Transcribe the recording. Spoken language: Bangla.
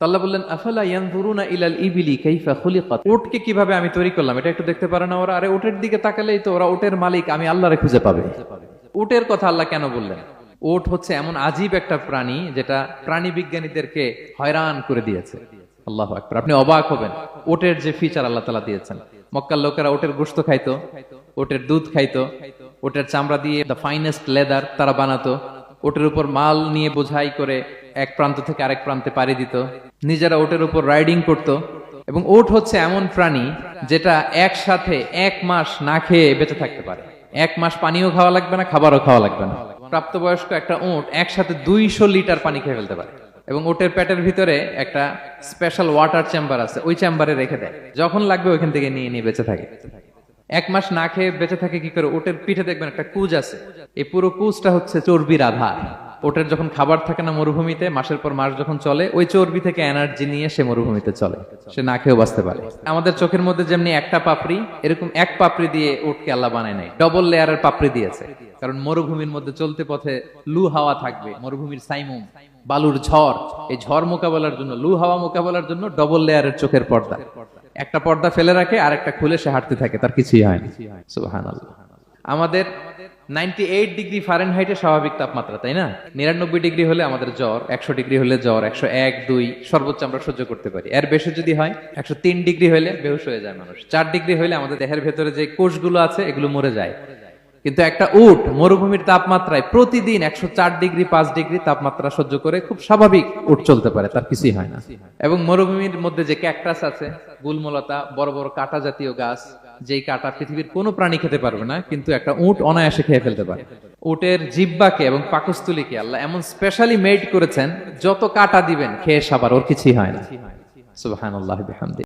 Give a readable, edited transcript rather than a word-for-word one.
আল্লাহ বললেন আফালা ইয়ানজুরুনা ইলাল ইবিলি কাইফা খুলিকাত, উটকে কিভাবে আমি তৈরি করলাম এটা একটু দেখতে পারে না ওরা? আরে উটের দিকে তাকালেই তো ওরা উটের মালিক আমি আল্লাহরে খুঁজে পাবে। উটের কথা আল্লাহ কেন বললেন? উট হচ্ছে এমন আজীব একটা প্রাণী যেটা প্রাণী বিজ্ঞানীদেরকে হয়রান করে দিয়েছে। আল্লাহু আকবার, আপনি অবাক হবেন উটের যে ফিচার আল্লাহ তাআলা দিয়েছেন। মক্কার লোকেরা উটের গোশত খাইতো, উটের দুধ খাইতো, উটের চামড়া দিয়ে দ্য ফাইনেস্ট লেদার তারা বানাতো, উটের উপর মাল নিয়ে বোঝাই করে এক প্রান্ত থেকে আরেক প্রান্তে পাড়ি দিত, নিজেরা উটের উপর রাইডিং করত। এবং উট হচ্ছে এমন প্রাণী যেটা একসাথে 1 মাস না খেয়ে বেঁচে থাকতে পারে। 1 মাস পানিও খাওয়া লাগবে না, খাবারও খাওয়া লাগবে না। প্রাপ্তবয়স্ক একটা উট একসাথে 200 লিটার পানি খেয়ে ফেলতে পারে। এবং উটের পেটের ভিতরে একটা স্পেশাল ওয়াটার চেম্বার আছে, ওই চেম্বারে রেখে দেয়, যখন লাগবে ওইখান থেকে নিয়ে নিয়ে বেঁচে থাকে। 1 মাস না খেয়ে বেঁচে থাকে কি করে? উটের পিঠে দেখবেন একটা কুজ আছে, এই পুরো কুজটা হচ্ছে চর্বির আধার। ওটের যখন খাবার থাকে না মরুভূমিতে, মাসের পর মাস যখন চলে, ওই চর্বি থেকে এনার্জি নিয়ে সে মরুভূমিতে চলে, সে না খেয়েও বাঁচতে পারে। আমাদের চোখের মধ্যে যেমনি একটা পাপড়ি, এরকম এক পাপড়ি দিয়ে উটকে আল্লাহ বানায় নাই, ডবল লেয়ারের পাপড়ি দিয়েছে। কারণ মরুভূমির মধ্যে চলতে পথে লু হাওয়া থাকবে, মরুভূমির সাইমুম, বালুর ঝড়, এই ঝড় মোকাবেলার জন্য, লু হাওয়া মোকাবেলার জন্য ডবল লেয়ারের চোখের পর্দা। একটা পর্দা ফেলে রাখে আর একটা খুলে সে হাঁটতে থাকে, তার কিছুই হয় না। সুবহানাল্লাহ। আমাদের 98 ডিগ্রি ফারেনহাইটে স্বাভাবিক তাপমাত্রা, তাই না? 99 ডিগ্রি হলে আমাদের জ্বর, 100 ডিগ্রি হলে জ্বর, 101, 2 সর্বোচ্চ আমরা সহ্য করতে পারি। এর বেশি যদি হয়, 103 ডিগ্রি হলে বেহুশ হয়ে যায় মানুষ। 4 ডিগ্রি হলে আমাদের দেহের ভেতরে যে কোষগুলো আছে এগুলো মরে যায়। কিন্তু একটা উট মরুভূমির তাপমাত্রায় প্রতিদিন 104 ডিগ্রি 5 ডিগ্রি তাপমাত্রা সহ্য করে খুব স্বাভাবিক উট চলতে পারে, তার কিছুই হয় না। এবং মরুভূমির মধ্যে যে ক্যাকটাস আছে, গুলমলতা, বড় বড় কাঁটা জাতীয় গাছ, যেই কাঁটা পৃথিবীর কোনো প্রাণী খেতে পারবে না, কিন্তু একটা উট অনায়াসে খেয়ে ফেলতে পারে। উটের জিহ্বাকে এবং পাকস্থলীকে আল্লাহ এমন স্পেশালি মেড করেছেন, যত কাঁটা দিবেন খেয়ে সাবার, ওর কিছুই হয় না। সুবহানাল্লাহি বিহামদিহি।